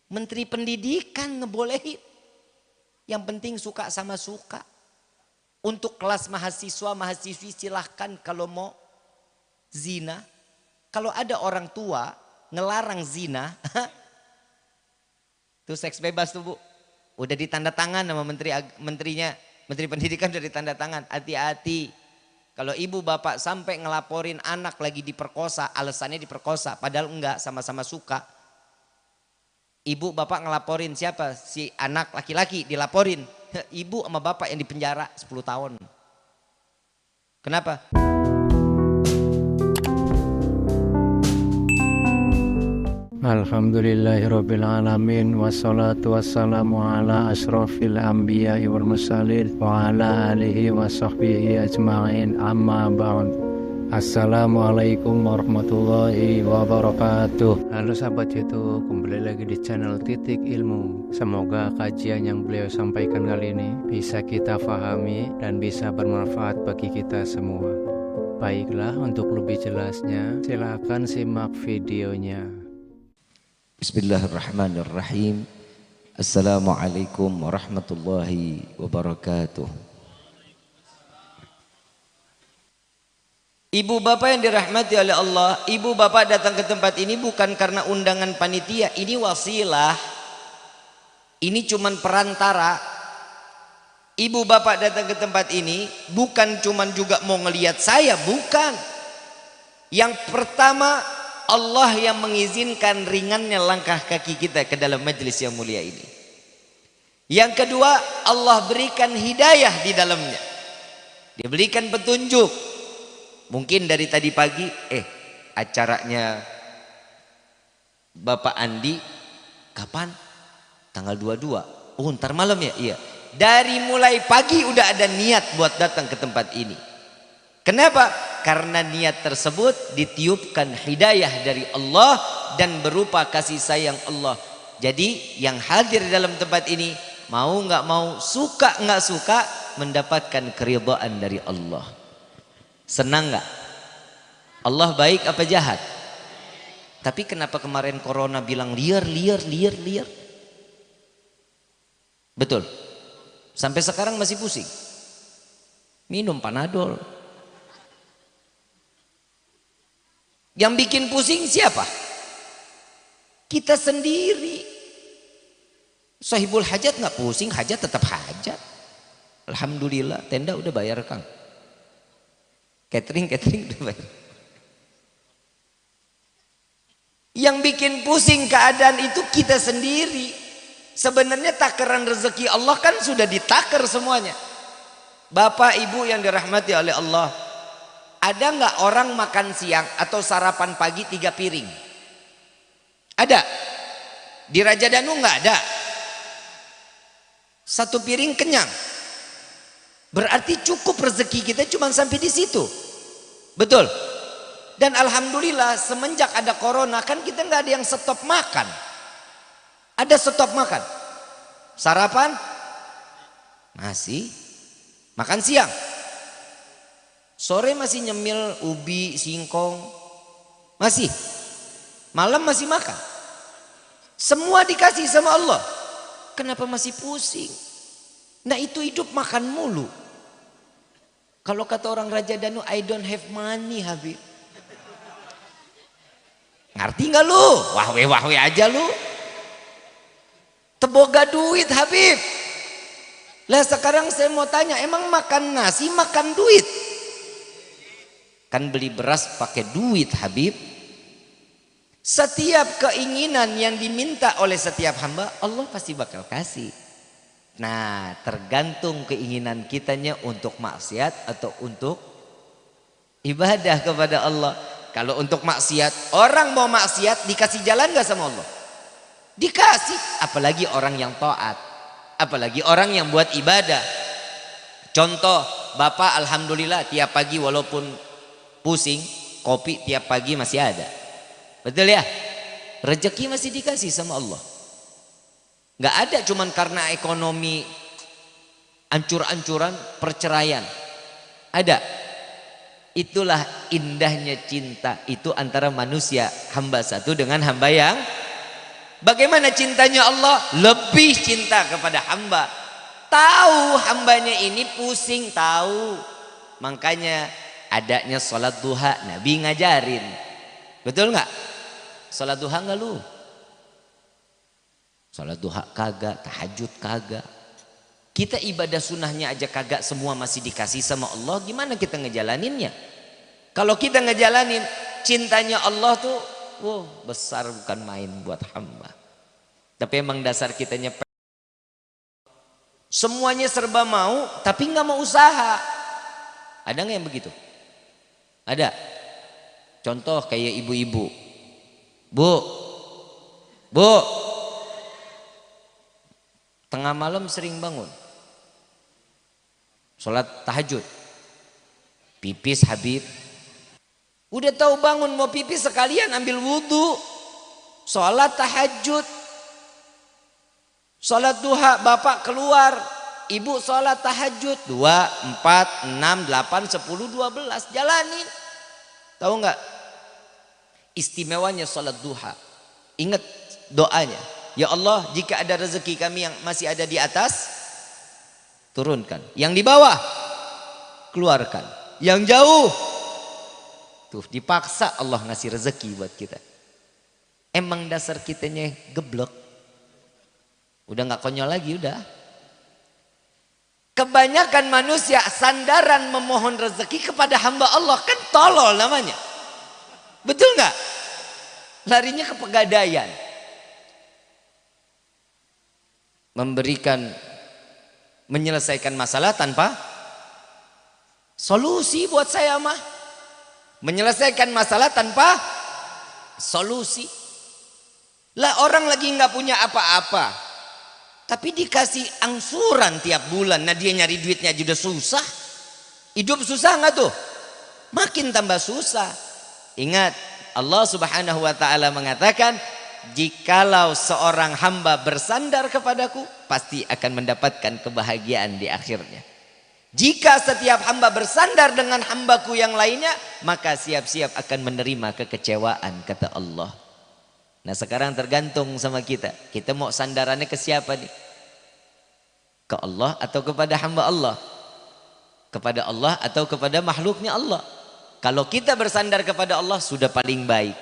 Menteri Pendidikan ngebolehin. Yang penting suka sama suka. Untuk kelas mahasiswa, mahasiswi silahkan kalau mau zina. Kalau ada orang tua ngelarang zina, itu seks bebas tuh Bu. Udah ditanda tangan sama menterinya, Menteri Pendidikan udah ditanda tangan. Hati-hati. Kalau ibu bapak sampai ngelaporin anak lagi diperkosa, alasannya diperkosa, padahal enggak, sama-sama suka. Ibu bapak ngelaporin siapa? Si anak laki-laki dilaporin. Ibu sama bapak yang dipenjara 10 tahun. Kenapa? Alhamdulillahirabbil alamin wassalatu wassalamu ala asyrafil anbiya'i wal mursalin wa ala alihi wa sahbihi ajma'in amma ba'd. Assalamualaikum warahmatullahi wabarakatuh. Halo sahabat YouTube, kembali lagi di channel Titik Ilmu. Semoga kajian yang beliau sampaikan kali ini bisa kita fahami dan bisa bermanfaat bagi kita semua. Baiklah, untuk lebih jelasnya silakan simak videonya. Bismillahirrahmanirrahim. Assalamualaikum warahmatullahi wabarakatuh. Ibu bapak yang dirahmati oleh Allah, ibu bapak datang ke tempat ini bukan karena undangan panitia, ini wasilah. Ini cuman perantara. Ibu bapak datang ke tempat ini bukan cuman juga mau ngelihat saya, bukan. Yang pertama, Allah yang mengizinkan ringannya langkah kaki kita ke dalam majelis yang mulia ini. Yang kedua, Allah berikan hidayah di dalamnya. Dia berikan petunjuk. Mungkin dari tadi pagi, acaranya Bapak Andi kapan? Tanggal 22. Oh, ntar malam ya? Iya. Dari mulai pagi udah ada niat buat datang ke tempat ini. Kenapa? Karena niat tersebut ditiupkan hidayah dari Allah dan berupa kasih sayang Allah. Jadi yang hadir dalam tempat ini, mau nggak mau, suka nggak suka, mendapatkan keridhaan dari Allah. Senang nggak? Allah baik apa jahat? Tapi kenapa kemarin corona bilang liar? Betul. Sampai sekarang masih pusing. Minum Panadol. Yang bikin pusing siapa? Kita sendiri. Sahibul hajat nggak pusing, hajat tetap hajat. Alhamdulillah, tenda udah bayar Kang. Catering udah bayar. Yang bikin pusing keadaan itu kita sendiri. Sebenarnya takaran rezeki Allah kan sudah ditakar semuanya. Bapak ibu yang dirahmati oleh Allah, ada nggak orang makan siang atau sarapan pagi 3 piring? Ada. Di Raja Danu nggak ada. 1 piring kenyang. Berarti cukup rezeki kita cuma sampai di situ. Betul. Dan alhamdulillah semenjak ada corona kan kita nggak ada yang stop makan. Ada stop makan. Sarapan masih, makan siang. Sore masih nyemil ubi, singkong. Masih. Malam masih makan. Semua dikasih sama Allah. Kenapa masih pusing? Nah itu hidup makan mulu. Kalau kata orang Raja Danu, I don't have money Habib. Ngerti nggak lu? Wahwe aja lu. Teboga duit Habib. Lah sekarang saya mau tanya, emang makan nasi makan duit? Kan beli beras pakai duit Habib. Setiap keinginan yang diminta oleh setiap hamba, Allah pasti bakal kasih. Nah, tergantung keinginan kitanya untuk maksiat atau untuk ibadah kepada Allah. Kalau untuk maksiat, orang mau maksiat dikasih jalan gak sama Allah? Dikasih. Apalagi orang yang taat, apalagi orang yang buat ibadah. Contoh, Bapak alhamdulillah tiap pagi walaupun pusing, kopi tiap pagi masih ada. Betul ya? Rezeki masih dikasih sama Allah. Gak ada cuman karena ekonomi ancur-ancuran, perceraian. Ada. Itulah indahnya cinta itu antara manusia, hamba satu dengan hamba yang Bagaimana cintanya Allah? Lebih cinta kepada hamba. Tahu hambanya ini pusing, tahu. Makanya adanya sholat duha, Nabi ngajarin. Betul nggak? Sholat duha nggak lu? Sholat duha kagak, tahajud kagak. Kita ibadah sunnahnya aja kagak, semua masih dikasih sama Allah. Gimana kita ngejalaninnya? Kalau kita ngejalanin, cintanya Allah tuh, wow, besar bukan main buat hamba. Tapi emang dasar kitanya semuanya serba mau, tapi nggak mau usaha. Ada nggak yang begitu? Ada. Contoh kayak ibu-ibu. Bu, tengah malam sering bangun, sholat tahajud, pipis habib. Udah tahu bangun mau pipis sekalian ambil wudhu, sholat tahajud, sholat duha, bapak keluar, ibu sholat tahajud 2, 4, 6, 8, 10, 12 jalanin. Tahu nggak istimewanya sholat duha? Ingat doanya, ya Allah, jika ada rezeki kami yang masih ada di atas, turunkan. Yang di bawah, keluarkan. Yang jauh, tuh dipaksa Allah ngasih rezeki buat kita. Emang dasar kitanya geblek. Udah nggak konyol lagi, udah. Kebanyakan manusia sandaran memohon rezeki kepada hamba Allah, kan tolol namanya. Betul nggak? Larinya ke pegadaian. Menyelesaikan masalah tanpa solusi buat saya mah. Menyelesaikan masalah tanpa solusi. Lah orang lagi nggak punya apa-apa, tapi dikasih angsuran tiap bulan. Nah dia nyari duitnya aja udah susah. Hidup susah nggak tuh? Makin tambah susah. Ingat, Allah Subhanahu wa ta'ala mengatakan, jikalau seorang hamba bersandar kepadaku, pasti akan mendapatkan kebahagiaan di akhirnya. Jika setiap hamba bersandar dengan hambaku yang lainnya, maka siap-siap akan menerima kekecewaan, kata Allah. Nah sekarang tergantung sama kita. Kita mau sandarannya ke siapa nih? Ke Allah atau kepada hamba Allah? Kepada Allah atau kepada makhluknya Allah? Kalau kita bersandar kepada Allah sudah paling baik.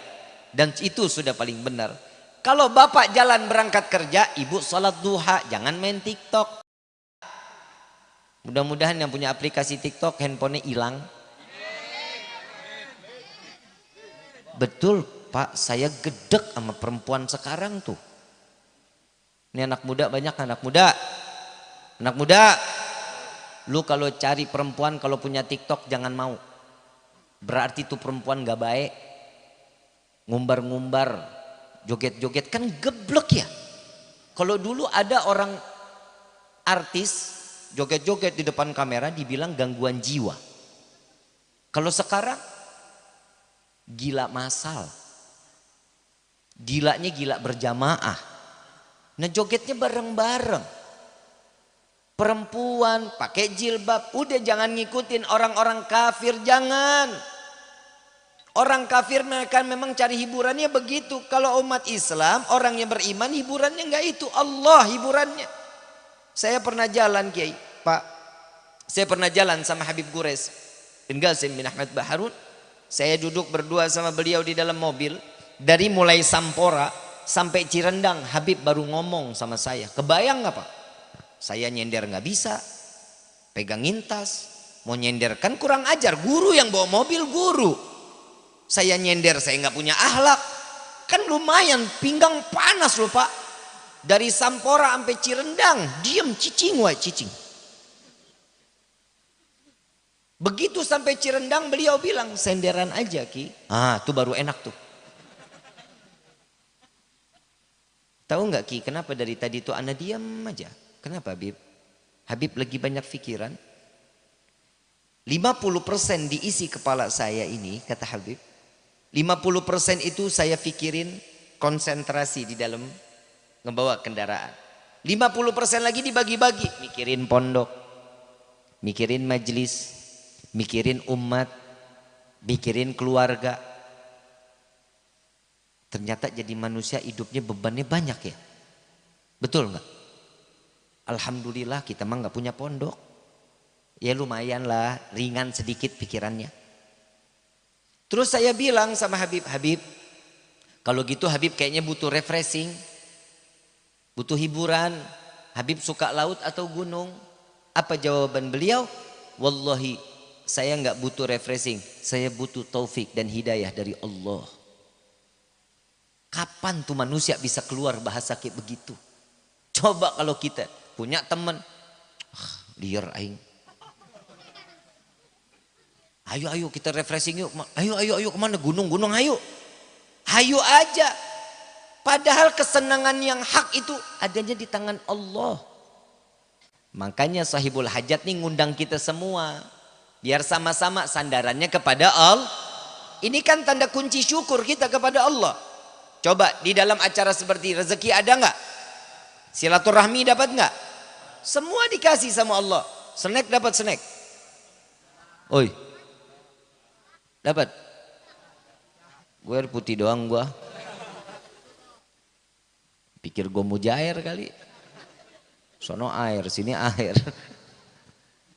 Dan itu sudah paling benar. Kalau bapak jalan berangkat kerja, ibu sholat duha, jangan main TikTok. Mudah-mudahan yang punya aplikasi TikTok handphonenya hilang. Betul Pak, saya gedek sama perempuan sekarang tuh. Ini anak muda, banyak anak muda. Anak muda, lu kalau cari perempuan kalau punya TikTok jangan mau. Berarti tuh perempuan gak baik. Ngumbar-ngumbar, joget-joget, kan geblek ya. Kalau dulu ada orang artis joget-joget di depan kamera dibilang gangguan jiwa. Kalau sekarang gila massal. Gilanya gila berjamaah. Nah jogetnya bareng-bareng. Perempuan pakai jilbab, udah jangan ngikutin orang-orang kafir, jangan. Orang kafir mereka memang cari hiburannya begitu. Kalau umat Islam, orang yang beriman hiburannya enggak itu, Allah hiburannya. Saya pernah jalan Kiai, Pak. Saya pernah jalan sama Habib Gures bin Qasim bin Ahmad Baharun. Saya duduk berdua sama beliau di dalam mobil. Dari mulai Sampora sampai Cirendang, Habib baru ngomong sama saya. Kebayang nggak Pak? Saya nyender nggak bisa, pegangin tas, mau nyender kan kurang ajar. Guru yang bawa mobil guru. Saya nyender, saya nggak punya akhlak. Kan lumayan, pinggang panas loh Pak. Dari Sampora sampai Cirendang, diem cicing wae cicing. Begitu sampai Cirendang beliau bilang, senderan aja Ki. Ah, tuh baru enak tuh. Tahu nggak Ki, kenapa dari tadi tuh ana diam aja? Kenapa Habib? Habib lagi banyak pikiran. 50% diisi kepala saya ini, kata Habib. 50% itu saya pikirin konsentrasi di dalam ngebawa kendaraan. 50% lagi dibagi-bagi. Mikirin pondok, mikirin majelis, mikirin umat, mikirin keluarga. ternyata jadi manusia hidupnya bebannya banyak ya. Betul nggak? Alhamdulillah kita mah nggak punya pondok. Ya lumayan lah, ringan sedikit pikirannya. Terus saya bilang sama Habib, Habib, kalau gitu Habib kayaknya butuh refreshing, butuh hiburan. Habib suka laut atau gunung? Apa jawaban beliau? Wallahi saya nggak butuh refreshing, saya butuh taufik dan hidayah dari Allah. Kapan tuh manusia bisa keluar bahasa kayak begitu? Coba kalau kita punya teman, liar aing. Ayo ayo kita refreshing yuk. Ayo kemana? Gunung ayo. Ayo aja. Padahal kesenangan yang hak itu adanya di tangan Allah. Makanya sahibul hajat nih ngundang kita semua. Biar sama-sama sandarannya kepada Allah. Ini kan tanda kunci syukur kita kepada Allah. Coba di dalam acara seperti rezeki ada nggak? Silaturahmi dapat nggak? Semua dikasih sama Allah. Snack dapat snack. Oi. Dapat. Gue air putih doang gue. Pikir gue mujair kali. Sono air, sini air.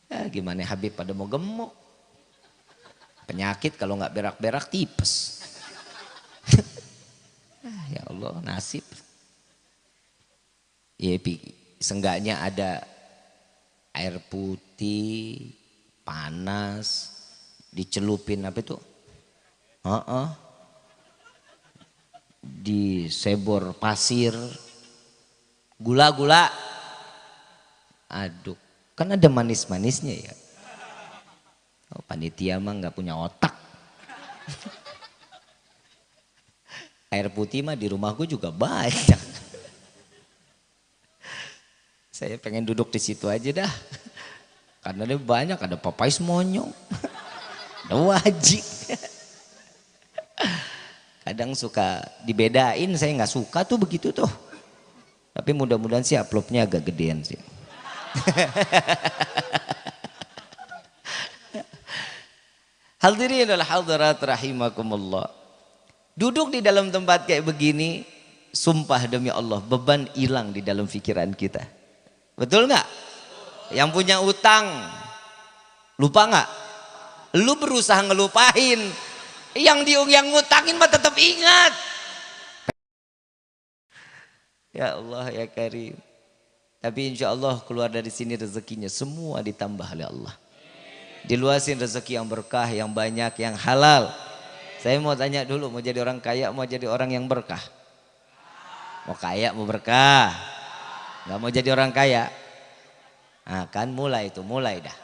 Ya gimana Habib pada mau gemuk. Penyakit kalau nggak berak-berak tipes. Ya Allah nasib. Ya seenggaknya ada air putih, panas, dicelupin apa itu? Disebor pasir, gula-gula. Aduh, kan ada manis-manisnya ya. Oh, panitia mah nggak punya otak. Air putih mah di rumahku juga banyak. Saya pengen duduk di situ aja dah. Karena dia banyak, ada papais monyong. Ada wajik. Kadang suka dibedain, saya nggak suka tuh begitu tuh. Tapi mudah-mudahan sih uploadnya agak gedean sih. Hadirin wal hadirat rahimakumullah. Duduk di dalam tempat kayak begini, sumpah demi Allah beban hilang di dalam pikiran kita. Betul nggak? Yang punya utang lupa nggak? Lu berusaha ngelupain, yang ngutangin mah tetap ingat. Ya Allah ya Karim. Tapi insya Allah keluar dari sini rezekinya semua ditambah oleh Allah. Diluasin rezeki yang berkah, yang banyak, yang halal. Saya mau tanya dulu, mau jadi orang kaya, mau jadi orang yang berkah? Mau kaya, mau berkah? Gak mau jadi orang kaya? Nah kan mulai dah.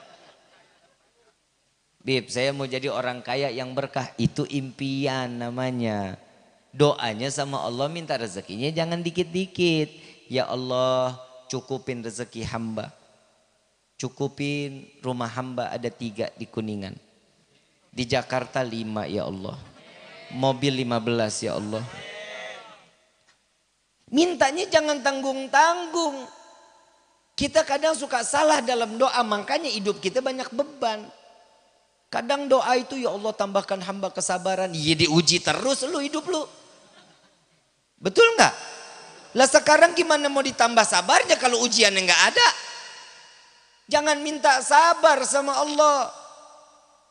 Bib, saya mau jadi orang kaya yang berkah. Itu impian namanya. Doanya sama Allah minta rezekinya jangan dikit-dikit. Ya Allah cukupin rezeki hamba. Cukupin rumah hamba ada 3 di Kuningan. Di Jakarta 5 ya Allah. Mobil 15 ya Allah. Mintanya jangan tanggung-tanggung. Kita kadang suka salah dalam doa, makanya hidup kita banyak beban. Kadang doa itu ya Allah tambahkan hamba kesabaran. Ya diuji terus lu hidup lu. Betul nggak? Lah sekarang gimana mau ditambah sabarnya kalau ujiannya nggak ada? Jangan minta sabar sama Allah.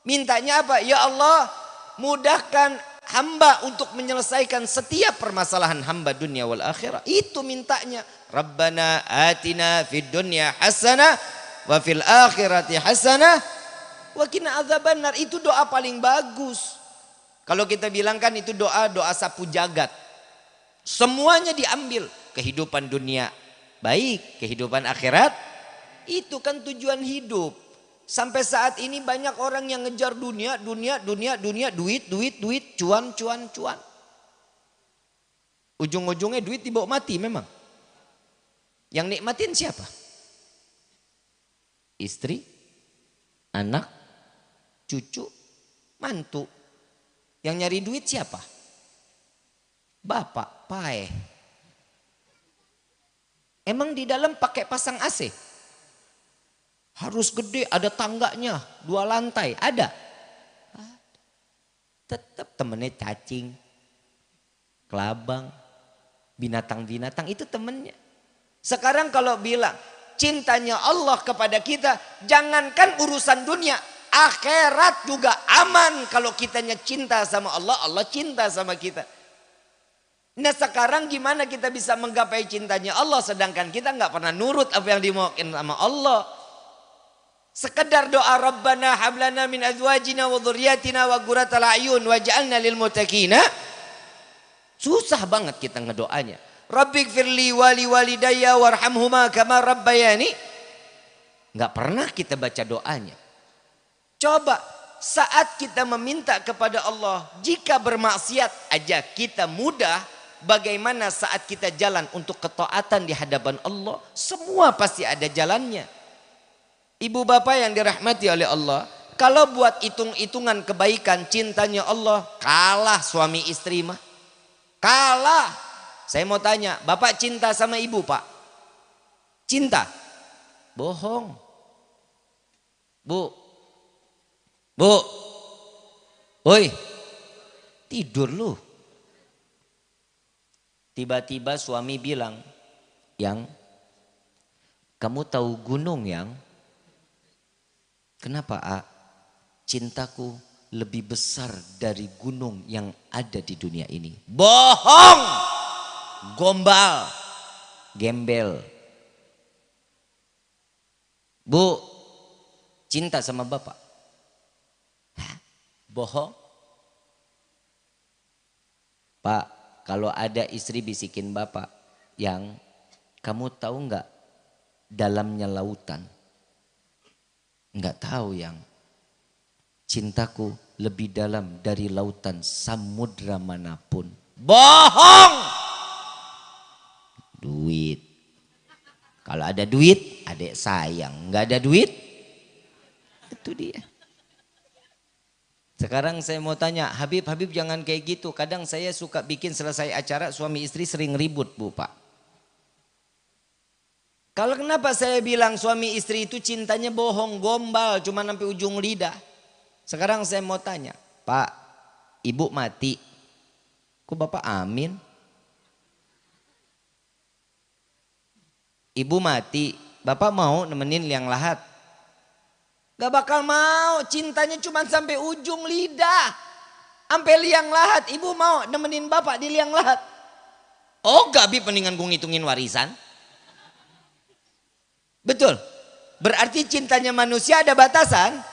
Mintanya apa? Ya Allah mudahkan hamba untuk menyelesaikan setiap permasalahan hamba dunia wal akhirah. Itu mintanya. Rabbana atina fid dunya hasanah wa fil akhirati hasanah wa qina adzabannar. Itu doa paling bagus. Kalau kita bilang kan itu doa sapu jagat. Semuanya diambil. Kehidupan dunia baik, kehidupan akhirat. Itu kan tujuan hidup. Sampai saat ini banyak orang yang ngejar dunia, duit, cuan. Ujung-ujungnya duit dibawa mati memang. Yang nikmatin siapa? Istri, anak, cucu, mantu. Yang nyari duit siapa? Bapak, pae. Emang di dalam pakai pasang AC? Harus gede, ada tangganya, 2 lantai, ada. Tetap temennya cacing. kelabang, binatang-binatang itu temennya. Sekarang kalau bilang cintanya Allah kepada kita, jangankan urusan dunia, akhirat juga aman kalau kitanya cinta sama Allah, Allah cinta sama kita. Nah sekarang gimana kita bisa menggapai cintanya Allah sedangkan kita nggak pernah nurut apa yang dimauin sama Allah. Sekedar doa Rabbana hablana min azwajina wa dzurriyyatina wa qurratal a'yun waj'alna lil muttaqina. Susah banget kita ngedoanya. Rabbighfirli wali walidayya warhamhuma kama rabbayani. Enggak pernah kita baca doanya. Coba saat kita meminta kepada Allah, jika bermaksiat aja kita mudah, bagaimana saat kita jalan untuk ketaatan di hadapan Allah? Semua pasti ada jalannya. Ibu bapak yang dirahmati oleh Allah, kalau buat hitung-hitungan kebaikan cintanya Allah, kalah suami istri mah. Kalah. Saya mau tanya, bapak cinta sama ibu pak? Cinta? Bohong. Bu. Woi. Tidur lu. Tiba-tiba suami bilang, Yang, kamu tahu gunung Yang? Kenapa cintaku lebih besar dari gunung yang ada di dunia ini? Bohong, gombal, gembel. Bu, cinta sama bapak? Hah? Bohong. Pak, kalau ada istri bisikin bapak, Yang, kamu tahu nggak dalamnya lautan? Enggak tahu Yang. Cintaku lebih dalam dari lautan samudra manapun. Bohong. Duit. Kalau ada duit, adek sayang. Enggak ada duit, itu dia. Sekarang saya mau tanya, Habib jangan kayak gitu. Kadang saya suka bikin selesai acara suami istri sering ribut bu pak. Kalau kenapa saya bilang suami istri itu cintanya bohong, gombal, cuma sampai ujung lidah. Sekarang saya mau tanya, Pak, ibu mati, kok bapak amin? Ibu mati, bapak mau nemenin liang lahat? Gak bakal mau, cintanya cuma sampai ujung lidah. Sampai liang lahat, ibu mau nemenin bapak di liang lahat? Oh gak, Bib, mendingan gue ngitungin warisan. Betul. Berarti cintanya manusia ada batasan?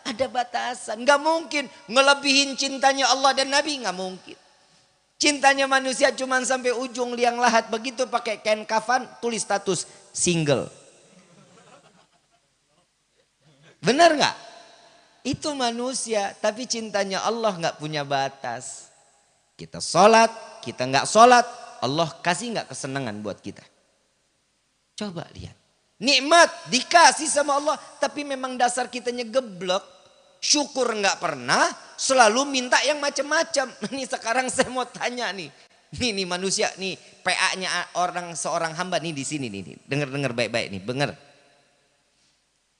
Ada batasan. Gak mungkin ngelebihin cintanya Allah dan Nabi. Gak mungkin. Cintanya manusia cuma sampai ujung liang lahat. Begitu pakai kain kafan tulis status single. Benar gak? Itu manusia. Tapi cintanya Allah gak punya batas. Kita sholat, kita gak sholat. Allah kasih gak kesenangan buat kita? Coba lihat. Nikmat dikasih sama Allah, tapi memang dasar kitanya geblek, syukur nggak pernah, selalu minta yang macam-macam. Nih sekarang saya mau tanya nih manusia nih, PA-nya seorang hamba nih di sini nih, dengar baik-baik nih, dengar.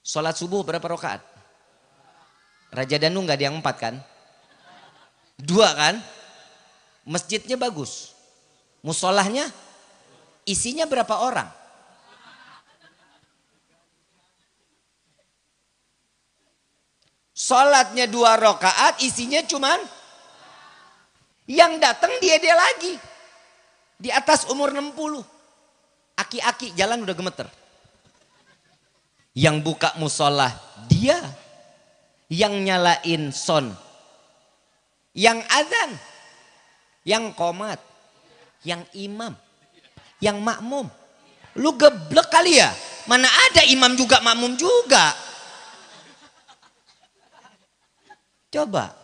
Sholat subuh berapa rakaat? Raja Danu nggak ada yang 4 kan? 2 kan? Masjidnya bagus, musolahnya isinya berapa orang? Sholatnya 2 rakaat, isinya cuman yang datang dia lagi. Di atas umur 60. Aki-aki jalan udah gemeter. Yang buka musola dia. Yang nyalain son. Yang azan. Yang qomat. Yang imam. Yang makmum. Lu geblek kali ya? Mana ada imam juga makmum juga. Coba.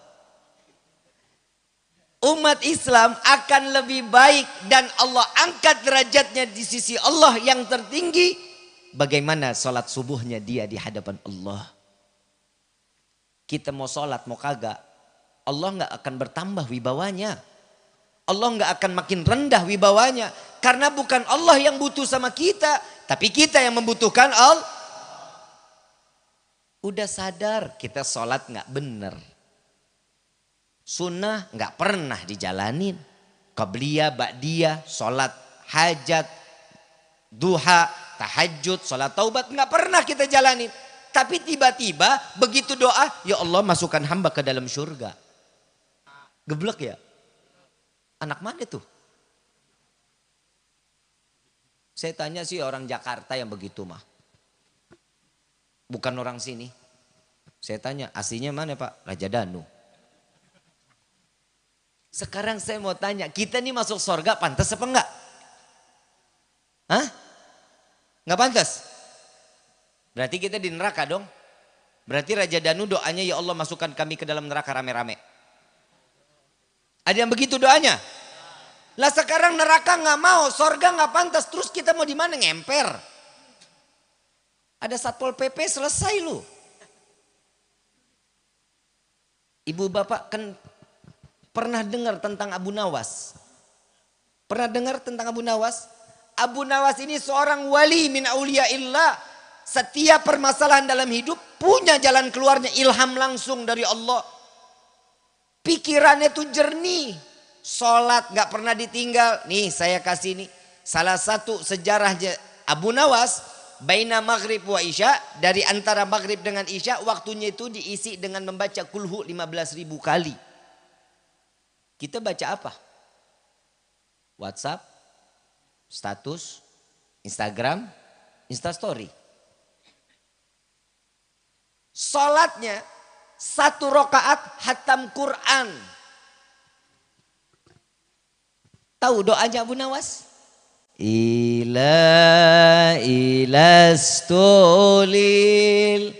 Umat Islam akan lebih baik dan Allah angkat derajatnya di sisi Allah yang tertinggi. Bagaimana sholat subuhnya dia di hadapan Allah. Kita mau sholat mau kagak, Allah gak akan bertambah wibawanya. Allah gak akan makin rendah wibawanya. Karena bukan Allah yang butuh sama kita, tapi kita yang membutuhkan Allah. Udah sadar kita sholat gak bener. Sunnah nggak pernah dijalanin. Qabliyah, ba'diyah, sholat hajat, duha, tahajud, sholat taubat. Nggak pernah kita jalanin. Tapi tiba-tiba begitu doa, ya Allah masukkan hamba ke dalam surga. Geblek ya? Anak mana tuh? Saya tanya sih orang Jakarta yang begitu mah. Bukan orang sini. Saya tanya aslinya mana Pak? Raja Danu. Sekarang saya mau tanya, kita nih masuk surga pantas apa enggak? Hah? Enggak pantas? Berarti kita di neraka dong. Berarti Raja Danu doanya, ya Allah masukkan kami ke dalam neraka rame-rame. Ada yang begitu doanya? Lah sekarang neraka nggak mau, surga nggak pantas, terus kita mau di mana ngemper? Ada Satpol PP selesai lu. Ibu bapak kan pernah dengar tentang Abu Nawas? Pernah dengar tentang Abu Nawas? Abu Nawas ini seorang wali min auliyaillah. Setiap permasalahan dalam hidup punya jalan keluarnya, ilham langsung dari Allah. Pikirannya tuh jernih. Sholat gak pernah ditinggal. Nih saya kasih nih. Salah satu sejarahnya Abu Nawas. Baina maghrib wa isya. Dari antara maghrib dengan isya. Waktunya itu diisi dengan membaca kulhu 15.000 kali. Kita baca apa? WhatsApp. Status. Instagram. Instastory. Sholatnya 1 rakaat hatam Quran. Tahu doanya Abu Nawas? Ilastulil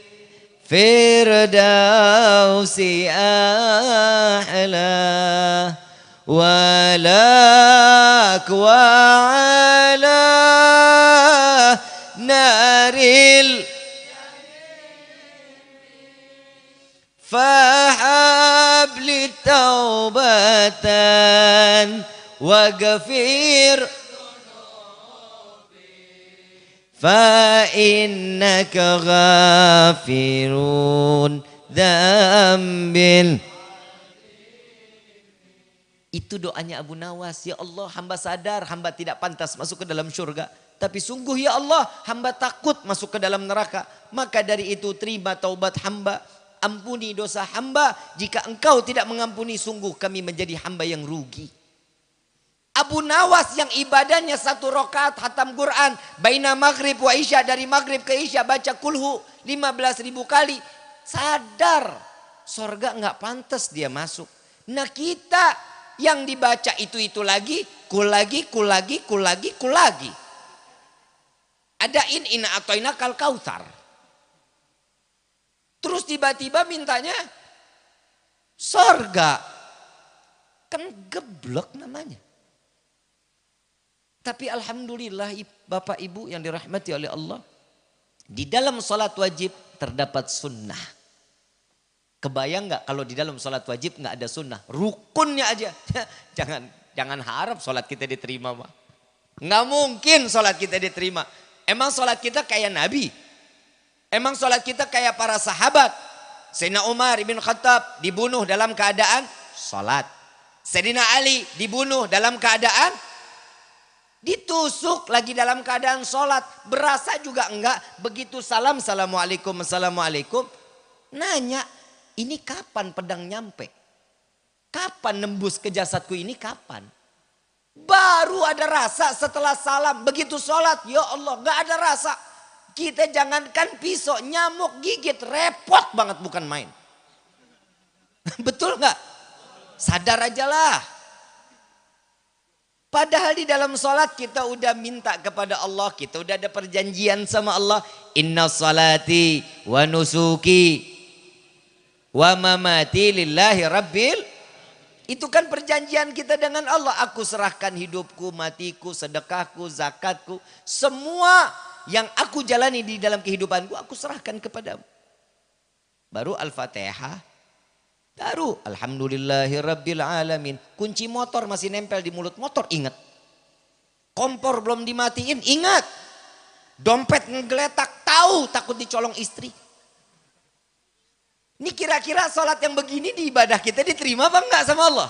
firdausi a'la walak wa ala naril fahab li taubatan waghfir fa innaka ghafirun dzambin. Itu doanya Abu Nawas. Ya Allah, hamba sadar hamba tidak pantas masuk ke dalam surga, tapi sungguh ya Allah hamba takut masuk ke dalam neraka. Maka dari itu terima taubat hamba, ampuni dosa hamba. Jika engkau tidak mengampuni, sungguh kami menjadi hamba yang rugi. Abu Nawas yang ibadahnya 1 rakaat hatam Quran. Baina maghrib wa isya, dari maghrib ke isya baca kulhu 15.000 kali. Sadar sorga nggak pantas dia masuk. Nah kita yang dibaca itu lagi. Kul lagi. Ada inna atoina kal kautsar. Terus tiba-tiba mintanya sorga. Kan geblek namanya. Tapi alhamdulillah Bapak Ibu yang dirahmati oleh Allah. Di dalam sholat wajib terdapat sunnah. Kebayang gak kalau di dalam sholat wajib gak ada sunnah? Rukunnya aja. Jangan harap sholat kita diterima. Gak mungkin sholat kita diterima. Emang sholat kita kayak Nabi? Emang sholat kita kayak para sahabat? Sayyidina Umar ibn Khattab dibunuh dalam keadaan sholat. Sayyidina Ali dibunuh dalam keadaan ditusuk lagi dalam keadaan sholat. Berasa juga enggak. Begitu salam, assalamualaikum, assalamualaikum. Nanya, ini kapan pedang nyampe? Kapan nembus ke jasadku ini, kapan? Baru ada rasa setelah salam. Begitu sholat, ya Allah enggak ada rasa. Kita jangankan pisau, nyamuk gigit repot banget, bukan main. Betul enggak? Sadar aja lah. Padahal di dalam sholat kita udah minta kepada Allah. Kita udah ada perjanjian sama Allah. Inna salati wa nusuki wa mamati lillahi rabbil. Itu kan perjanjian kita dengan Allah. Aku serahkan hidupku, matiku, sedekahku, zakatku. Semua yang aku jalani di dalam kehidupanku aku serahkan kepadamu. Baru Al-Fatihah. Baru alhamdulillahi rabbil alamin. Kunci motor masih nempel di mulut motor, ingat. Kompor belum dimatiin, ingat. Dompet ngegeletak, tahu takut dicolong istri. Ini kira-kira sholat yang begini di ibadah kita diterima apa enggak sama Allah?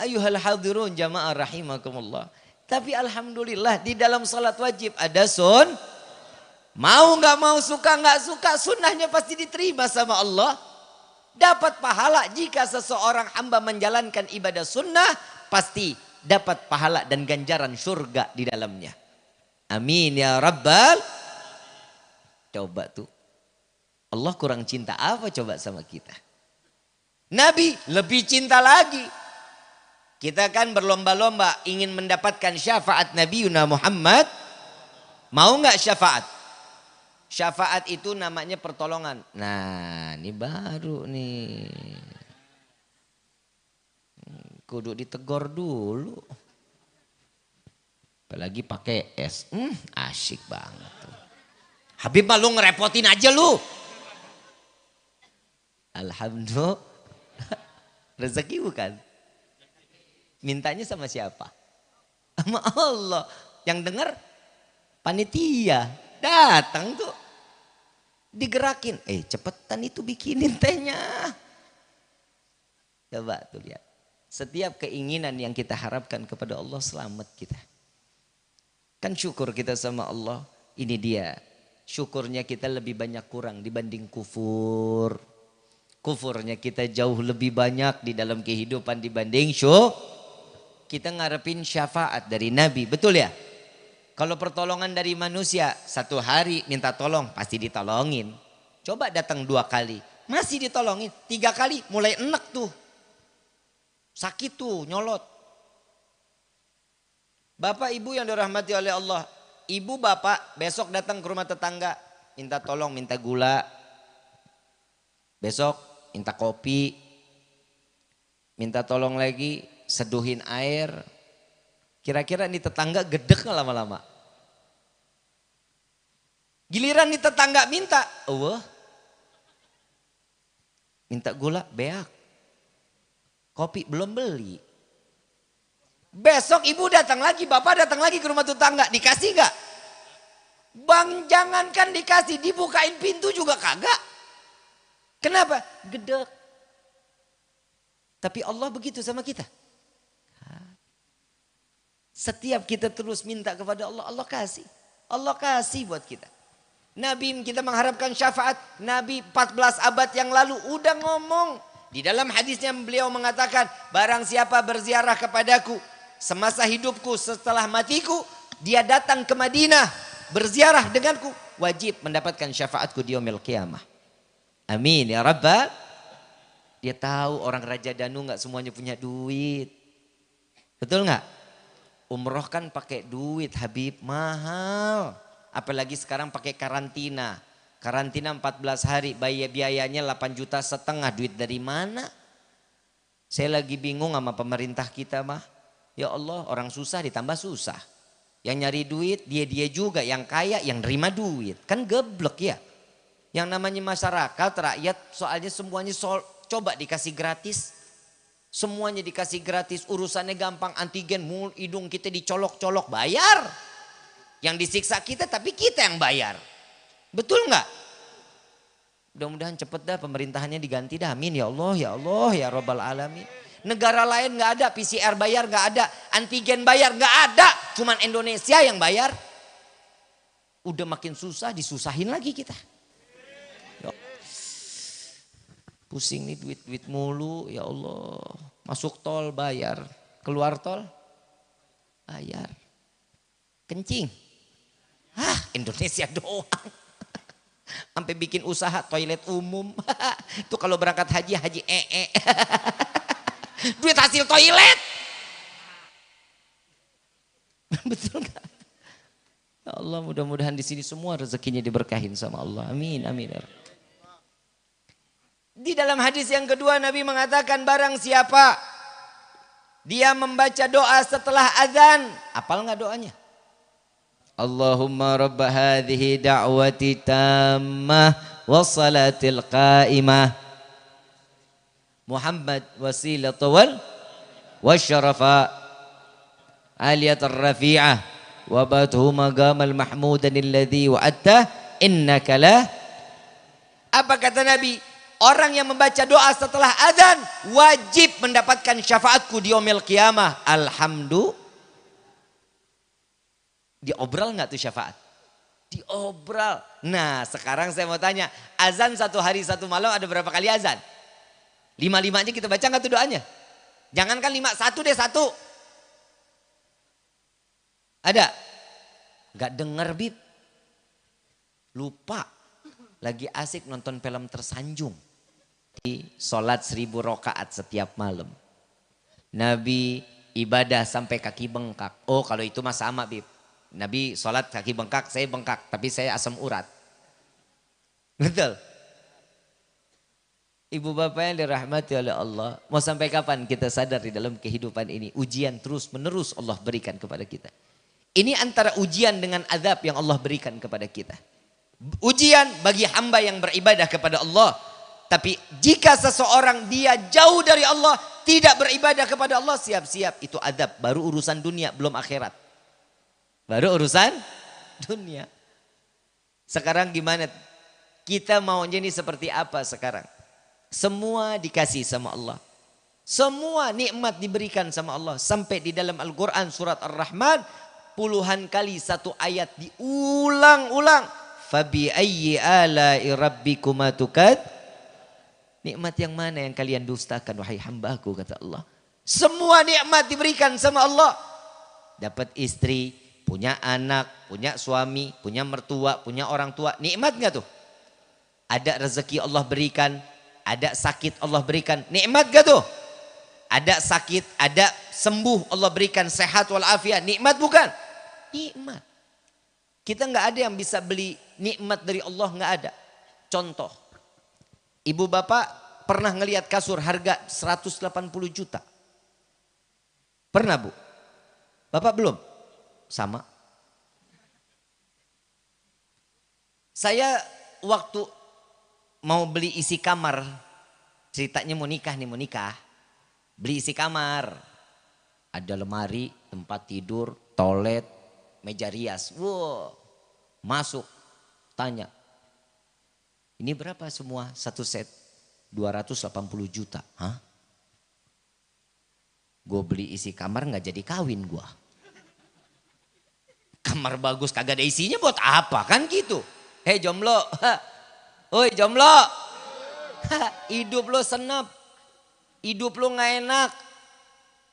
Ayuhal hadirun jamaah rahimakumullah. Tapi alhamdulillah di dalam salat wajib ada mau nggak mau, suka nggak suka, sunnahnya pasti diterima sama Allah. Dapat pahala jika seseorang hamba menjalankan ibadah sunnah, pasti dapat pahala dan ganjaran surga di dalamnya. Amin ya rabbal. Coba tuh, Allah kurang cinta apa coba sama kita? Nabi lebih cinta lagi. Kita kan berlomba-lomba ingin mendapatkan syafaat Nabi Muhammad. Mau nggak syafaat? Syafaat itu namanya pertolongan. Nah, ini baru nih. Kudu ditegor dulu. Apalagi pakai es. Asyik banget tuh. Habib mah lu ngerepotin aja lu. Alhamdulillah. Rezeki bukan? Mintanya sama siapa? Sama Allah. Yang dengar panitia. Datang tuh. Digerakin. Cepetan itu bikinin tehnya. Coba tuh lihat. Setiap keinginan yang kita harapkan kepada Allah, selamat kita. Kan syukur kita sama Allah. Ini dia. Syukurnya kita lebih banyak kurang dibanding kufur. Kufurnya kita jauh lebih banyak di dalam kehidupan dibanding kita ngarepin syafaat dari Nabi. Betul ya? Kalau pertolongan dari manusia, 1 hari minta tolong pasti ditolongin. Coba datang 2 kali, masih ditolongin. 3 kali mulai enek tuh. Sakit tuh, nyolot. Bapak ibu yang dirahmati oleh Allah. Ibu bapak besok datang ke rumah tetangga. Minta tolong, minta gula. Besok minta kopi. Minta tolong lagi, seduhin air. Kira-kira nih tetangga gedek gak lama-lama? Giliran nih tetangga minta. Minta gula, beak. Kopi belum beli. Besok ibu datang lagi, bapak datang lagi ke rumah tetangga. Dikasih gak? Bang, jangankan dikasih, dibukain pintu juga kagak. Kenapa? Gedek. Tapi Allah begitu sama kita. Setiap kita terus minta kepada Allah, Allah kasih. Allah kasih buat kita. Nabi kita mengharapkan syafaat. Nabi 14 abad yang lalu udah ngomong. Di dalam hadisnya beliau mengatakan, barang siapa berziarah kepadaku semasa hidupku setelah matiku, dia datang ke Madinah berziarah denganku, wajib mendapatkan syafaatku di yaumil qiyamah. Amin ya rabbal. Dia tahu orang Raja Danu gak semuanya punya duit. Betul gak? Umroh kan pakai duit Habib, mahal. Apalagi sekarang pakai karantina. Karantina 14 hari, biayanya 8,5 juta. Duit dari mana? Saya lagi bingung sama pemerintah kita mah. Ya Allah, orang susah ditambah susah. Yang nyari duit dia juga, yang kaya yang nerima duit. Kan geblek ya. Yang namanya masyarakat, rakyat, soalnya semuanya coba dikasih gratis. Semuanya dikasih gratis, urusannya gampang, antigen, hidung kita dicolok-colok, bayar. Yang disiksa kita tapi kita yang bayar. Betul nggak? Mudah-mudahan cepet dah pemerintahannya diganti dah, amin ya Allah, ya Rabbal Alamin. Negara lain nggak ada, PCR bayar nggak ada, antigen bayar nggak ada, cuman Indonesia yang bayar. Udah makin susah, disusahin lagi kita. Pusing nih duit mulu, ya Allah. Masuk tol bayar, keluar tol bayar. Kencing, Indonesia doang. Sampai bikin usaha toilet umum. Itu kalau berangkat haji duit hasil toilet. Betul gak? Ya Allah, mudah-mudahan di sini semua rezekinya diberkahin sama Allah. Amin, amin. Di dalam hadis yang kedua Nabi mengatakan, barang siapa dia membaca doa setelah azan, apal nggak doanya? Allahumma rabb hadhihi da'wati tammah wassalatil qa'imah Muhammad wasilata wal wasyarafa aliyat rafi'ah wa bathu maqamal mahmudan alladhi wa'atta innaka la. Apa kata Nabi? Orang yang membaca doa setelah azan wajib mendapatkan syafaatku di yaumil qiyamah. Alhamdulillah. Diobral nggak tuh syafaat? Diobral. Nah sekarang saya mau tanya, azan satu hari satu malam ada berapa kali azan? 5-5-nya kita baca nggak tuh doanya? Jangankan 5, satu deh satu. Ada? Nggak denger Bib. Lupa. Lagi asik nonton film tersanjung. Di sholat 1000 rakaat setiap malam. Nabi ibadah sampai kaki bengkak. Oh kalau itu mah sama Bib. Nabi sholat kaki bengkak, saya bengkak. Tapi saya asam urat. Betul. Ibu bapak yang dirahmati oleh Allah. Mau sampai kapan kita sadar di dalam kehidupan ini. Ujian terus menerus Allah berikan kepada kita. Ini antara ujian dengan azab yang Allah berikan kepada kita. Ujian bagi hamba yang beribadah kepada Allah. Tapi jika seseorang dia jauh dari Allah, tidak beribadah kepada Allah, siap-siap itu azab. Baru urusan dunia, belum akhirat. Baru urusan dunia. Sekarang gimana? Kita maunya ini seperti apa sekarang? Semua dikasih sama Allah. Semua nikmat diberikan sama Allah. Sampai di dalam Al-Quran surat Ar-Rahman, puluhan kali satu ayat diulang-ulang. Fabi ayyi ala'i rabbikuma tukad. Nikmat yang mana yang kalian dustakan wahai hambaku, kata Allah. Semua nikmat diberikan sama Allah. Dapat istri, punya anak, punya suami, punya mertua, punya orang tua. Nikmat gak tuh? Ada rezeki Allah berikan, ada sakit Allah berikan. Nikmat gak tuh? Ada sakit, ada sembuh Allah berikan sehat walafiat. Nikmat bukan? Nikmat. Kita gak ada yang bisa beli nikmat dari Allah, gak ada. Contoh. Ibu bapak pernah ngelihat kasur harga 180 juta? Pernah bu? Bapak belum? Sama. Saya waktu mau beli isi kamar, ceritanya mau nikah nih, mau nikah. Beli isi kamar. Ada lemari, tempat tidur, toilet, meja rias. Wow, masuk, tanya. Ini berapa semua satu set? 280 juta. Hah? Gue beli isi kamar gak jadi kawin gue. Kamar bagus kagak ada isinya buat apa kan gitu. Hei jomblo. Oi jomblo. Hidup lo senep. Hidup lo gak enak.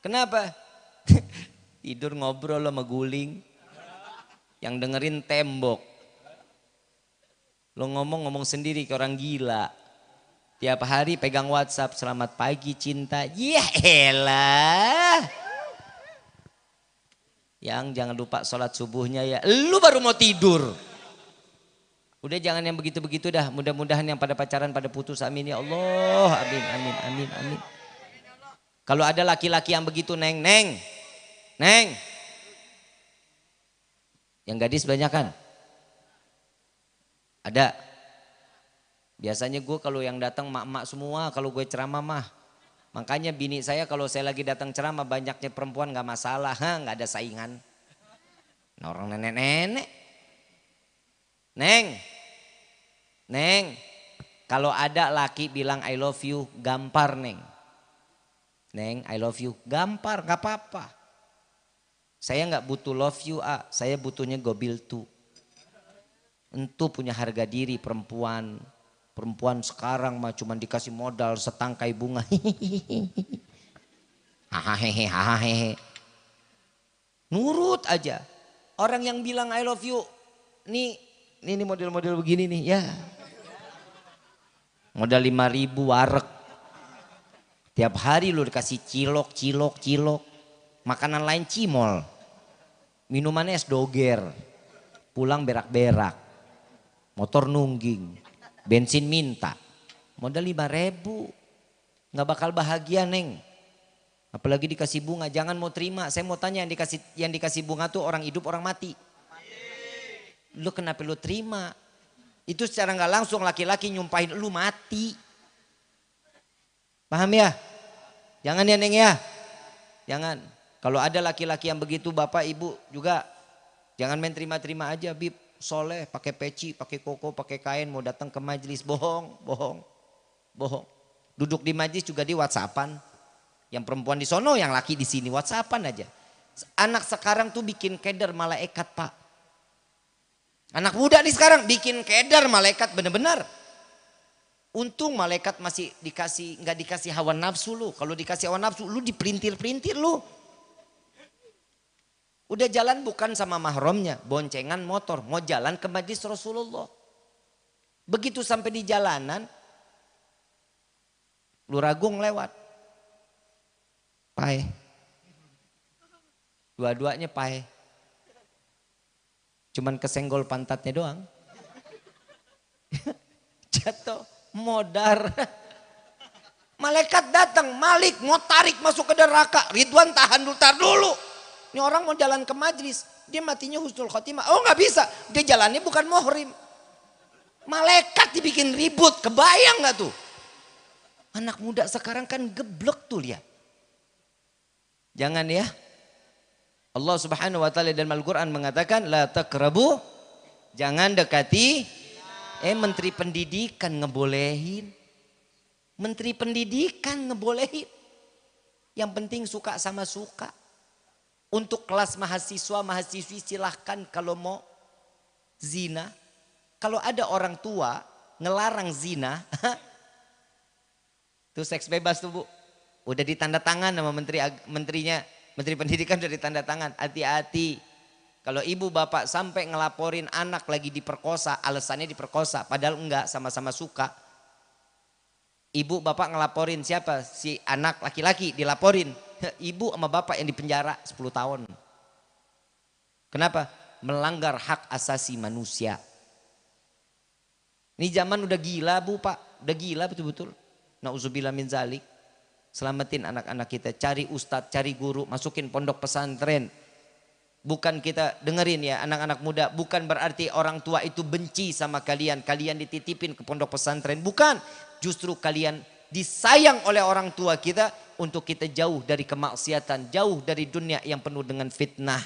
Kenapa? Tidur ngobrol sama guling. Yang dengerin tembok. Lo ngomong sendiri ke orang gila. Tiap hari pegang WhatsApp, selamat pagi cinta. Ya elah. Yang jangan lupa sholat subuhnya ya. Lu baru mau tidur. Udah jangan yang begitu-begitu dah. Mudah-mudahan yang pada pacaran pada putus, amin ya Allah. Amin, amin, amin, amin. Kalau ada laki-laki yang begitu, neng. Yang gadis banyak kan? Ada. Biasanya gue kalau yang datang mak-mak semua kalau gue ceramah mah. Makanya bini saya kalau saya lagi datang ceramah banyaknya perempuan gak masalah. Gak ada saingan. Nah, orang nenek-nenek. Neng. Kalau ada laki bilang I love you, gampar neng. Neng I love you, gampar gak apa-apa. Saya gak butuh love you saya butuhnya gobil tuh. Entu punya harga diri perempuan. Perempuan sekarang mah cuma dikasih modal setangkai bunga. Hahaha. Nurut aja. Orang yang bilang I love you. Nih model-model begini nih ya. Modal 5.000 wareg. Tiap hari lu dikasih cilok. Makanan lain cimol. Minumannya es doger. Pulang berak-berak. Motor nungging, bensin minta, modal 5.000, nggak bakal bahagia neng. Apalagi dikasih bunga, jangan mau terima. Saya mau tanya yang dikasih bunga tuh orang hidup orang mati. Lu kenapa lu terima? Itu secara nggak langsung laki-laki nyumpahin lu mati. Paham ya? Jangan ya neng ya, jangan. Kalau ada laki-laki yang begitu bapak ibu juga jangan main terima-terima aja Bib. Soleh, pakai peci, pakai koko, pakai kain, mau datang ke majelis, bohong. Bohong. Duduk di majlis juga di WhatsAppan. Yang perempuan di sono, yang laki di sini WhatsAppan aja. Anak sekarang tuh bikin keder malaikat, Pak. Anak muda nih sekarang bikin keder malaikat bener-bener. Untung malaikat masih nggak dikasih hawa nafsu lu. Kalau dikasih hawa nafsu lu dipelintir-pelintir lu. Udah jalan bukan sama mahramnya, boncengan motor, mau jalan ke majlis Rasulullah. Begitu sampai di jalanan, Luragung lewat. Pae. Dua-duanya pae. Cuman kesenggol pantatnya doang. Jatuh, modar. Malaikat datang, Malik mau tarik masuk ke neraka. Ridwan tahan dulu, tar dulu. Ini orang mau jalan ke majlis, dia matinya husnul khotimah. Oh nggak bisa, dia jalannya bukan muhrim. Malaikat dibikin ribut, kebayang nggak tuh? Anak muda sekarang kan geblek tuh lihat. Jangan ya. Allah Subhanahu wa taala dalam Al-Qur'an mengatakan la taqrabu, jangan dekati. Menteri pendidikan ngebolehin. Menteri pendidikan ngebolehin. Yang penting suka sama suka. Untuk kelas mahasiswa, mahasiswi silahkan kalau mau zina. Kalau ada orang tua ngelarang zina, tuh seks bebas tuh Bu. Udah ditanda tangan sama menterinya. Menteri Pendidikan sudah ditanda tangan, hati-hati. Kalau ibu bapak sampai ngelaporin anak lagi diperkosa, alasannya diperkosa, padahal enggak, sama-sama suka. Ibu bapak ngelaporin siapa? Si anak laki-laki dilaporin. Ibu sama bapak yang dipenjara 10 tahun. Kenapa? Melanggar hak asasi manusia. Ini zaman udah gila Bu Pak, udah gila betul-betul. Nauzubillah min zalik. Selamatin anak-anak kita, cari ustadz, cari guru, masukin pondok pesantren. Bukan kita dengerin ya anak-anak muda, bukan berarti orang tua itu benci sama kalian. Kalian dititipin ke pondok pesantren, bukan. Justru kalian disayang oleh orang tua kita untuk kita jauh dari kemaksiatan, jauh dari dunia yang penuh dengan fitnah.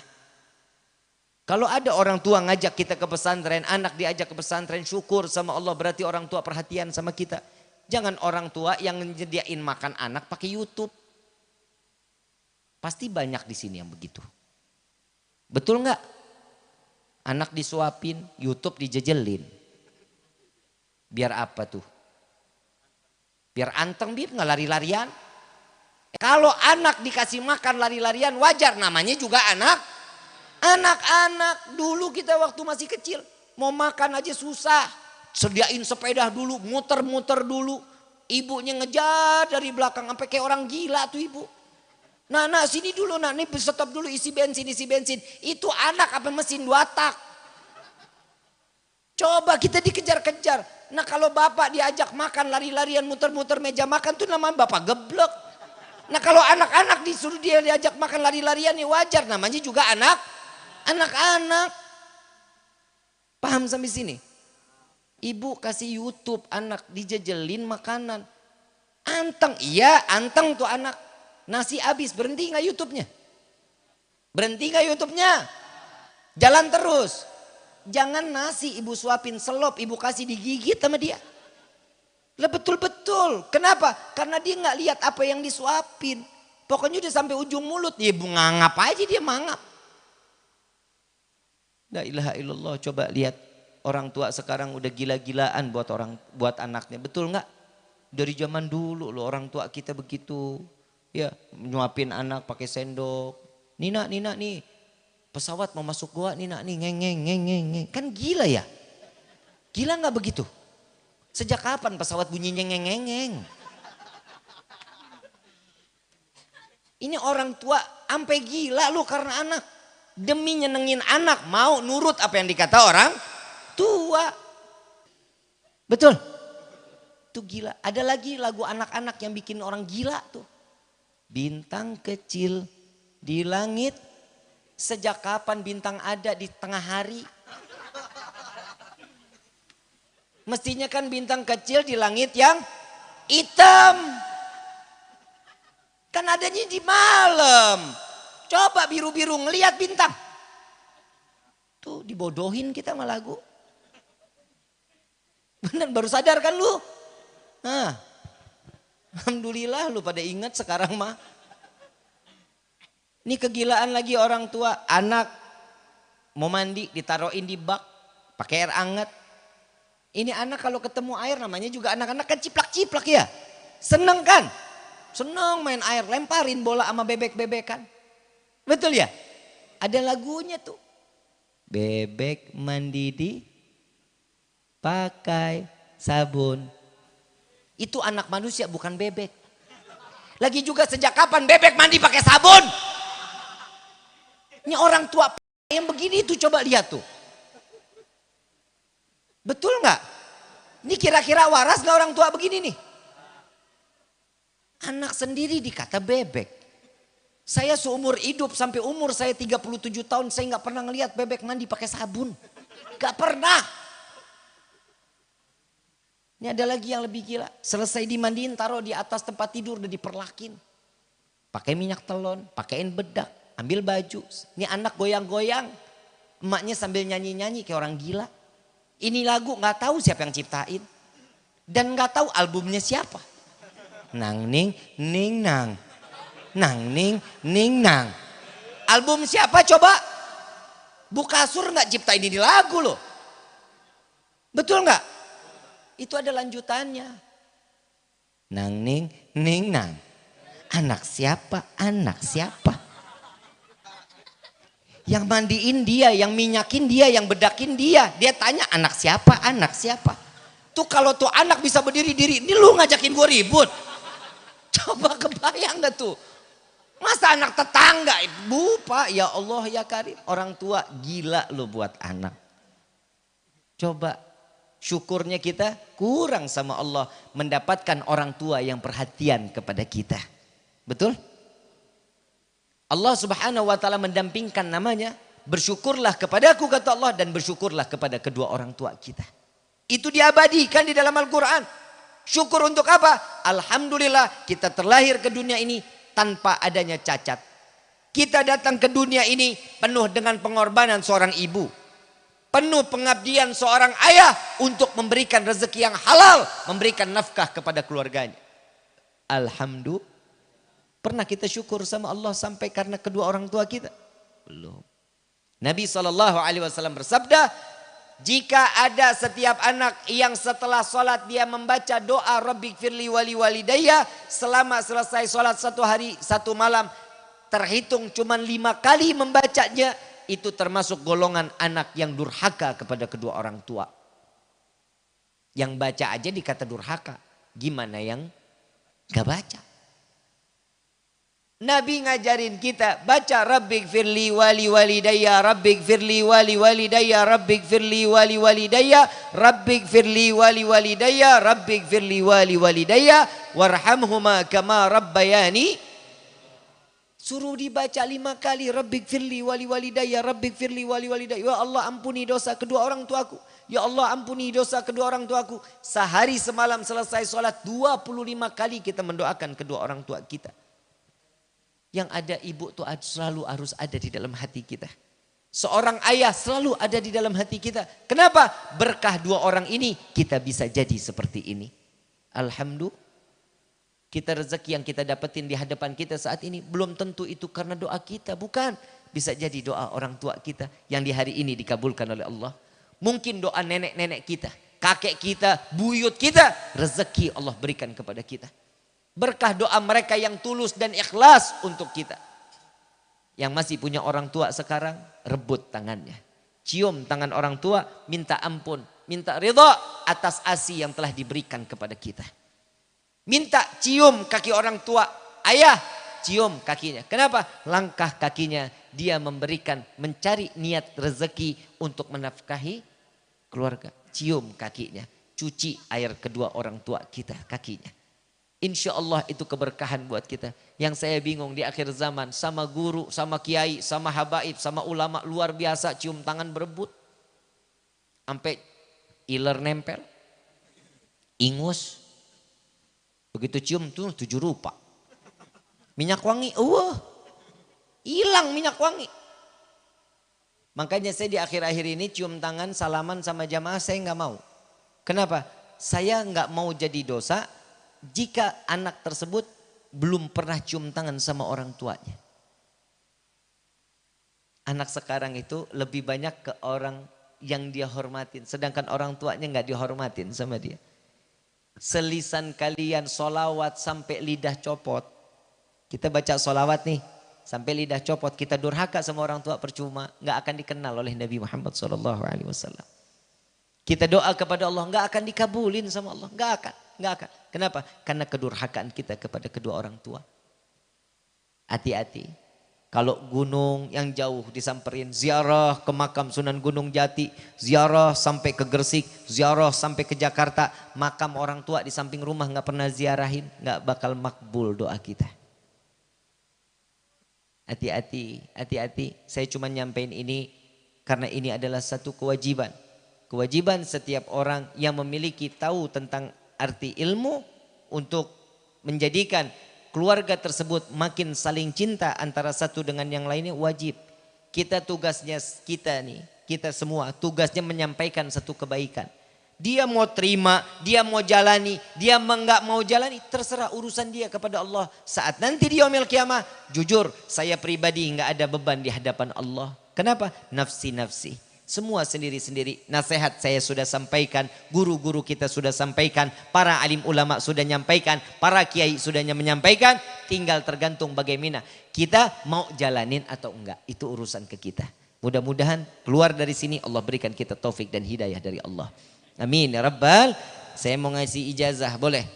Kalau ada orang tua ngajak kita ke pesantren, anak diajak ke pesantren, syukur sama Allah, berarti orang tua perhatian sama kita. Jangan orang tua yang nyediain makan anak pakai YouTube. Pasti banyak di sini yang begitu. Betul nggak? Anak disuapin, YouTube dijejelin. Biar apa tuh? Biar anteng bib nggak lari-larian. Kalau anak dikasih makan lari-larian wajar, namanya juga anak. Anak-anak dulu kita waktu masih kecil mau makan aja susah. Sediain sepeda dulu, muter-muter dulu. Ibunya ngejar dari belakang sampai kayak orang gila tuh ibu. Nah sini dulu, nah nih stop dulu, isi bensin. Itu anak apa mesin 2 tak. Coba kita dikejar-kejar. Nah kalau bapak diajak makan lari-larian muter-muter meja makan tuh namanya bapak geblek. Nah kalau anak-anak disuruh dia diajak makan lari-larian ya wajar, namanya juga anak-anak. Paham sampai sini? Ibu kasih YouTube, anak dijejelin makanan. Anteng, iya anteng tuh anak. Nasi habis, berhenti gak YouTube-nya? Berhenti gak YouTube-nya? Jalan terus. Jangan nasi ibu suapin selop, ibu kasih digigit sama dia. Lah betul-betul. Kenapa? Karena dia gak lihat apa yang disuapin. Pokoknya udah sampai ujung mulut, ya ibu ngangap aja dia mangap. La ilaha illallah, coba lihat. Orang tua sekarang udah gila-gilaan buat anaknya. Betul nggak? Dari zaman dulu loh orang tua kita begitu. Ya, nyuapin anak pakai sendok. Nina nih. Pesawat mau masuk gua, Nina nih ngeng. Kan gila ya? Gila nggak begitu? Sejak kapan pesawat bunyinya ngeng? Ini orang tua sampai gila lu karena anak. Demi nyenengin anak mau nurut apa yang dikata orang tua. Betul? Itu gila. Ada lagi lagu anak-anak yang bikin orang gila tuh. Bintang kecil di langit. Sejak kapan bintang ada di tengah hari? Mestinya kan bintang kecil di langit yang hitam. Kan adanya di malam. Coba biru-biru ngelihat bintang. Tuh dibodohin kita sama lagu. Bener baru sadar kan lu? Nah, Alhamdulillah lu pada ingat sekarang mah. Ini kegilaan lagi orang tua, anak mau mandi ditaruhin di bak pakai air hangat. Ini anak kalau ketemu air namanya juga anak-anak kan ciplak-ciplak ya. Seneng kan? Seneng main air, lemparin bola sama bebek-bebekan. Betul ya? Ada lagunya tuh. Bebek mandi di pakai sabun. Itu anak manusia bukan bebek. Lagi juga sejak kapan bebek mandi pakai sabun? Ini orang tua yang begini itu coba lihat tuh. Betul nggak? Ini kira-kira waras nggak orang tua begini nih? Anak sendiri dikata bebek. Saya seumur hidup sampai umur saya 37 tahun saya nggak pernah ngelihat bebek mandi pakai sabun. Nggak pernah. Ini ada lagi yang lebih gila. Selesai dimandiin taruh di atas tempat tidur udah diperlakin. Pakai minyak telon, pakaiin bedak, ambil baju. Ini anak goyang-goyang. Emaknya sambil nyanyi-nyanyi kayak orang gila. Ini lagu nggak tahu siapa yang ciptain. Dan nggak tahu albumnya siapa. Nang ning ning nang. Nang ning ning nang. Album siapa coba? Bu Kasur nggak ciptain ini lagu loh. Betul nggak? Itu ada lanjutannya. Nang ning ning nang. Anak siapa? Anak siapa? Yang mandiin dia, yang minyakin dia, yang bedakin dia. Dia tanya anak siapa? Anak siapa? Tuh kalau tuh anak bisa berdiri diri, ini lu ngajakin gue ribut. Coba kebayang gak tuh? Masa anak tetangga? Bu pak, ya Allah ya Karim. Orang tua gila lu buat anak. Coba syukurnya kita kurang sama Allah mendapatkan orang tua yang perhatian kepada kita. Betul? Allah subhanahu wa ta'ala mendampingkan namanya. Bersyukurlah kepadaku kata Allah dan bersyukurlah kepada kedua orang tua kita. Itu diabadikan di dalam Al-Quran. Syukur untuk apa? Alhamdulillah kita terlahir ke dunia ini tanpa adanya cacat. Kita datang ke dunia ini penuh dengan pengorbanan seorang ibu. Penuh pengabdian seorang ayah untuk memberikan rezeki yang halal. Memberikan nafkah kepada keluarganya. Alhamdulillah. Pernah kita syukur sama Allah sampai karena kedua orang tua kita? Belum. Nabi SAW bersabda, jika ada setiap anak yang setelah sholat dia membaca doa Rabbighfirli wali walidayya, selama selesai sholat satu hari satu malam terhitung cuma 5 kali membacanya, itu termasuk golongan anak yang durhaka kepada kedua orang tua. Yang baca aja dikata durhaka, gimana yang gak baca? Nabi ngajarin kita baca Rabbighfirli wali walidayya, Rabbighfirli wali walidayya, Rabbighfirli wali walidayya, Rabbighfirli wali walidayya, Rabbighfirli wali walidayya, warhamhuma kama rabbayani. Suruh dibaca 5 kali Rabbighfirli wali walidayya, Rabbighfirli wali walidayya. Ya Allah ampuni dosa kedua orang tuaku. Ya Allah ampuni dosa kedua orang tuaku. Sehari semalam selesai sholat 25 kali kita mendoakan kedua orang tua kita. Yang ada ibu tuh selalu harus ada di dalam hati kita. Seorang ayah selalu ada di dalam hati kita. Kenapa? Berkah 2 orang ini kita bisa jadi seperti ini. Alhamdulillah. Kita rezeki yang kita dapetin di hadapan kita saat ini belum tentu itu karena doa kita. Bukan. Bisa jadi doa orang tua kita yang di hari ini dikabulkan oleh Allah. Mungkin doa nenek-nenek kita, kakek kita, buyut kita. Rezeki Allah berikan kepada kita. Berkah doa mereka yang tulus dan ikhlas untuk kita. Yang masih punya orang tua sekarang, rebut tangannya. Cium tangan orang tua, minta ampun. Minta ridha atas asi yang telah diberikan kepada kita. Minta cium kaki orang tua. Ayah, cium kakinya. Kenapa? Langkah kakinya dia memberikan, mencari niat rezeki untuk menafkahi keluarga. Cium kakinya. Cuci air kedua orang tua kita, kakinya. Insya Allah itu keberkahan buat kita. Yang saya bingung di akhir zaman sama guru, sama kiai, sama habaib, sama ulama luar biasa cium tangan berebut. Sampai iler nempel, ingus. Begitu cium tuh 7 rupa. Minyak wangi, hilang minyak wangi. Makanya saya di akhir-akhir ini cium tangan salaman sama jamaah saya nggak mau. Kenapa? Saya nggak mau jadi dosa. jika anak tersebut belum pernah cium tangan sama orang tuanya. Anak sekarang itu lebih banyak ke orang yang dia hormatin, sedangkan orang tuanya nggak dihormatin sama dia. Selisan kalian solawat sampai lidah copot. Kita baca solawat nih sampai lidah copot, kita durhaka sama orang tua percuma, nggak akan dikenal oleh Nabi Muhammad SAW. Kita doa kepada Allah nggak akan dikabulin sama Allah, nggak akan. Kenapa? Karena kedurhakaan kita kepada kedua orang tua. Hati-hati. Kalau gunung yang jauh disamperin, ziarah ke makam Sunan Gunung Jati, ziarah sampai ke Gresik, ziarah sampai ke Jakarta, makam orang tua di samping rumah nggak pernah ziarahin, nggak bakal makbul doa kita. Hati-hati. Saya cuma nyampein ini karena ini adalah satu kewajiban. Kewajiban setiap orang yang memiliki tahu tentang arti ilmu untuk menjadikan keluarga tersebut makin saling cinta antara satu dengan yang lainnya wajib. Kita semua tugasnya menyampaikan satu kebaikan. Dia mau terima, dia mau jalani, dia enggak mau jalani, terserah urusan dia kepada Allah. Saat nanti di yaumil qiyamah, jujur saya pribadi enggak ada beban di hadapan Allah. Kenapa? Nafsi. Semua sendiri-sendiri. Nasihat saya sudah sampaikan, guru-guru kita sudah sampaikan, para alim ulama sudah menyampaikan, para kiai sudah menyampaikan. Tinggal tergantung bagaimana kita mau jalanin atau enggak. Itu urusan ke kita. Mudah-mudahan keluar dari sini Allah berikan kita taufik dan hidayah dari Allah. Amin ya Rabbal. Saya mau ngasih ijazah, boleh?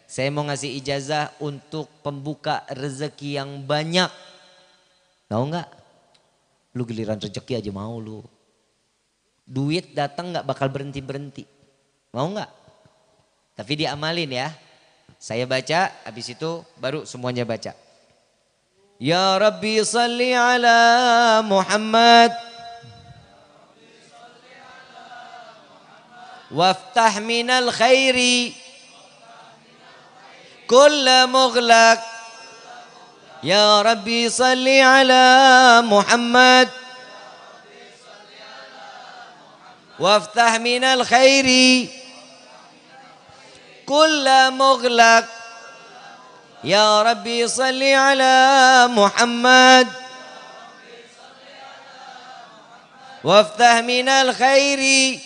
Saya mau ngasih ijazah untuk pembuka rezeki yang banyak. Tahu enggak? Lu giliran rezeki aja mau lu. Duit datang gak bakal berhenti-berhenti. Mau gak? Tapi diamalin ya. Saya baca, habis itu baru semuanya baca. Ya Rabbi salli ala Muhammad. Waftah minal khairi kulla mughlaq. Ya Rabbi salli ala Muhammad. Waftah minal khairi kulla mughlaq. Ya Rabbi salli ala Muhammad. Waftah minal khairi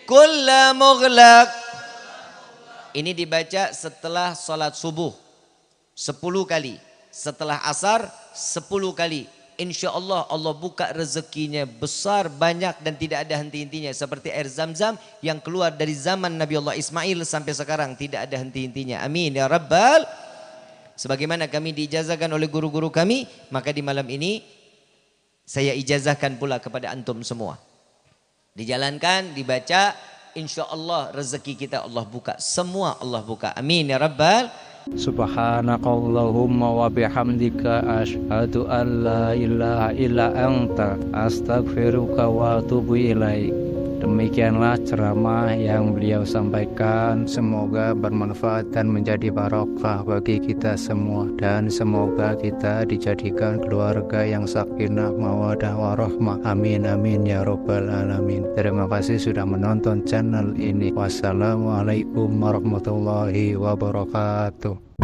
kulla mughlaq. Ini dibaca setelah sholat subuh 10 kali, setelah asar 10 kali. Insya Allah Allah buka rezekinya besar, banyak dan tidak ada henti-hentinya. Seperti air Zam-Zam yang keluar dari zaman Nabi Allah Ismail sampai sekarang tidak ada henti-hentinya. Amin ya Rabbal. Sebagaimana kami diijazahkan oleh guru-guru kami, maka di malam ini saya ijazahkan pula kepada antum semua. Dijalankan, dibaca, insya Allah rezeki kita Allah buka. Semua Allah buka. Amin ya Rabbal. Subhanakallahumma wa bihamdika asyhadu an la ilaha illa anta astaghfiruka wa atubu ilaik. Demikianlah ceramah yang beliau sampaikan, semoga bermanfaat dan menjadi barokah bagi kita semua, dan semoga kita dijadikan keluarga yang sakinah mawaddah warahmah. Amin amin ya rabbal alamin. Terima kasih sudah menonton channel ini. Wassalamualaikum warahmatullahi wabarakatuh.